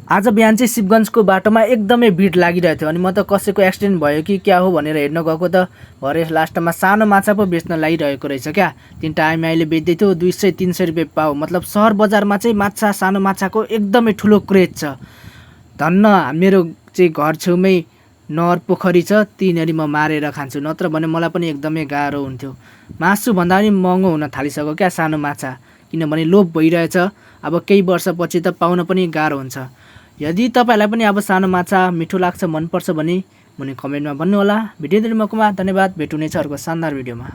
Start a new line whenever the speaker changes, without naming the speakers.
आज बिहान चाहिँ शिवगञ्जको बाटोमा एकदमै भिड लागिरहेको थियो अनि म त कसैको एक्सिडेन्ट भयो कि क्या हो भनेर हेर्न गएको त भरे लास्टमा सानो माछा पो बेच्न लागिरहेको रहेछ क्या। तिनवटा आइमाईले बेच्दै थियो 200-300 रुपियाँ पाउ। मतलब सहर बजारमा चाहिँ माछा सानो माछाको एकदमै ठुलो क्रेज छ। धन्न मेरो चाहिँ घर छेउमै नहर पोखरी छ, त्यहीँनिर म मारेर खान्छु, नत्र भने मलाई पनि एकदमै गाह्रो हुन्थ्यो। मासु भन्दा पनि महँगो हुन थालिसक्यो क्या सानो माछा, किनभने लोभ भइरहेछ। अब केही वर्षपछि त पाउन पनि गाह्रो हुन्छ। यदि तपाईँलाई पनि अब सानो माछा मिठो लाग्छ, मनपर्छ भने मुनि कमेन्टमा भन्नुहोला। भिडियो हेर्नुमा धन्यवाद। भेट हुनेछ अर्को शानदार भिडियोमा।